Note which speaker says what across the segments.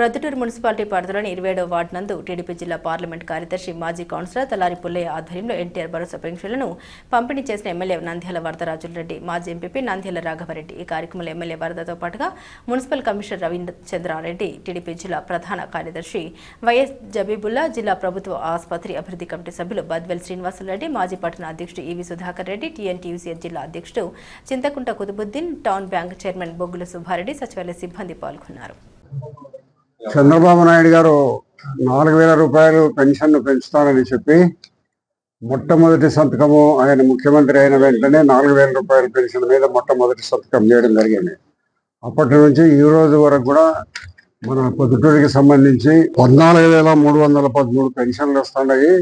Speaker 1: Proddatur municipality పరిధిలోని 27వ ward నందు TDP జిల్లా పార్లమెంట్ కార్యదర్శి మాజీ కౌన్సిలర్ తలారి పుల్లయ్య ఆధ్వర్యంలో ఎన్టీఆర్ భరోసా పెన్షన్లను పంపిణీ చేసిన ఎమ్మెల్యే నంద్యాల వరదరాజులరెడ్డి, మాజీ ఎంపీపీ నంద్యాల రాఘవరెడ్డి. ఈ కార్యక్రమంలో ఎమ్మెల్యే వరదతో పాటుగా మున్సిపల్ కమిషనర్ రవీంద్రచంద్రారెడ్డి, టీడీపీ జిల్లా ప్రధాన కార్యదర్శి వైఎస్ జబీబుల్లా, జిల్లా ప్రభుత్వ ఆసుపత్రి అభివృద్ధి కమిటీ సభ్యులు బద్వెల్ శ్రీనివాసులరెడ్డి, మాజీ పట్టణ అధ్యక్షుడు ఈవి సుధాకర్ రెడ్డి, టీఎన్టీయూసీఎన్ జిల్లా అధ్యక్షుడు Chinthakunta Kutubuddin, town bank chairman Boggula Subbareddy, సచివాలయ సిబ్బంది పాల్గొన్నారు.
Speaker 2: చంద్రబాబు నాయుడు గారు 4,000 రూపాయలు పెన్షన్ పెంచుతానని చెప్పి మొట్టమొదటి సంతకము ఆయన ముఖ్యమంత్రి అయిన వెంటనే 4,000 రూపాయల పెన్షన్ మీద మొట్టమొదటి సంతకం చేయడం జరిగింది. అప్పటి నుంచి ఈ రోజు వరకు కూడా మన పొద్దుటూరికి సంబంధించి 14,313 పెన్షన్లు వస్తున్నాయి.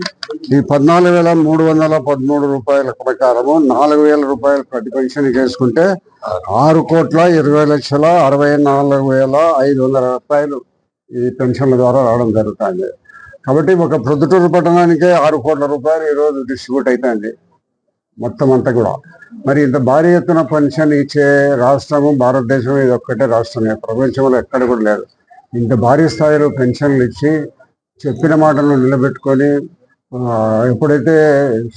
Speaker 2: ఈ 14,313 రూపాయల ప్రకారము 4,000 రూపాయలు ప్రతి పెన్షన్ చేసుకుంటే 6,20,64,500 రూపాయలు ఈ పెన్షన్ల ద్వారా రావడం జరుగుతుంది. కాబట్టి ఒక ప్రొద్దుటూరు పట్టణానికే 6 కోట్ల రూపాయలు ఈరోజు డిస్ట్రిబ్యూట్ అవుతుంది మొత్తం అంతా కూడా. మరి ఇంత భారీ ఎత్తున పెన్షన్ ఇచ్చే రాష్ట్రము భారతదేశం ఇది ఒక్కటే రాష్ట్రమే, ప్రపంచంలో ఎక్కడ కూడా లేదు. ఇంత భారీ స్థాయిలో పెన్షన్లు ఇచ్చి చెప్పిన మాటలను నిలబెట్టుకొని ఎప్పుడైతే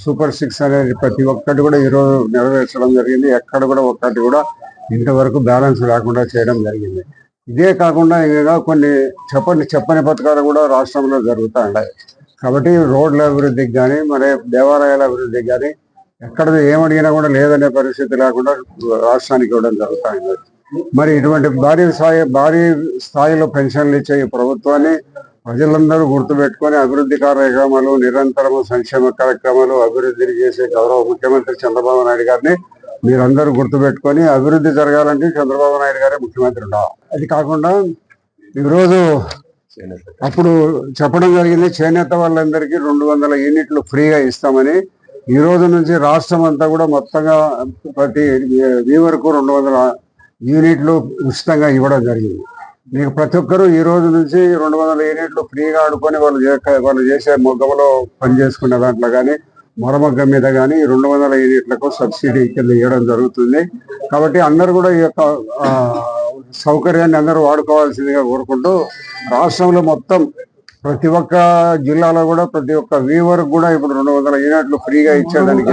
Speaker 2: సూపర్ 6 అనేది ప్రతి ఒక్కటి కూడా ఈరోజు నెరవేర్చడం జరిగింది. ఎక్కడ కూడా ఒక్కటి కూడా ఇంతవరకు బ్యాలెన్స్ రాకుండా చేయడం జరిగింది. ఇదే కాకుండా ఇంకా కొన్ని చెప్పని పథకాలు కూడా రాష్ట్రంలో జరుగుతూ ఉన్నాయి. కాబట్టి రోడ్ల అభివృద్ధికి కానీ మరి దేవాలయాల అభివృద్ధికి కానీ ఎక్కడ ఏమడిగినా కూడా లేదనే పరిస్థితి లేకుండా రాష్ట్రానికి ఇవ్వడం జరుగుతూ ఉంది. మరి ఇటువంటి భారీ స్థాయిలో పెన్షన్లు ఇచ్చే ఈ ప్రభుత్వాన్ని ప్రజలందరూ గుర్తుపెట్టుకొని అభివృద్ధి కార్యక్రమాలు, నిరంతరము సంక్షేమ కార్యక్రమాలు అభివృద్ధిని చేసే గౌరవ ముఖ్యమంత్రి చంద్రబాబు నాయుడు గారిని మీరందరూ గుర్తుపెట్టుకొని అభివృద్ధి జరగాలంటే చంద్రబాబు నాయుడు గారే ముఖ్యమంత్రి ఉండాలి. అది కాకుండా ఈరోజు అప్పుడు చెప్పడం జరిగింది, చేనేత వాళ్ళందరికీ 200 యూనిట్లు ఫ్రీగా ఇస్తామని. ఈ రోజు నుంచి రాష్ట్రం అంతా కూడా మొత్తంగా ప్రతి వీవరకు 200 యూనిట్లు ఉచితంగా ఇవ్వడం జరిగింది. మీకు ప్రతి ఒక్కరూ ఈ రోజు నుంచి 200 యూనిట్లు ఫ్రీగా ఆడుకొని వాళ్ళు చేసే మొగ్గములో పని చేసుకునే దాంట్లో కానీ మరమగ్గం మీద కానీ 200 యూనిట్లకు సబ్సిడీ కింద ఇవ్వడం జరుగుతుంది. కాబట్టి అందరూ కూడా ఈ యొక్క సౌకర్యాన్ని అందరూ వాడుకోవాల్సిందిగా కోరుకుంటూ రాష్ట్రంలో మొత్తం ప్రతి ఒక్క జిల్లాలో కూడా ప్రతి ఒక్క వీవర్ కూడా ఇప్పుడు 200 యూనిట్లు ఫ్రీగా ఇచ్చేదానికి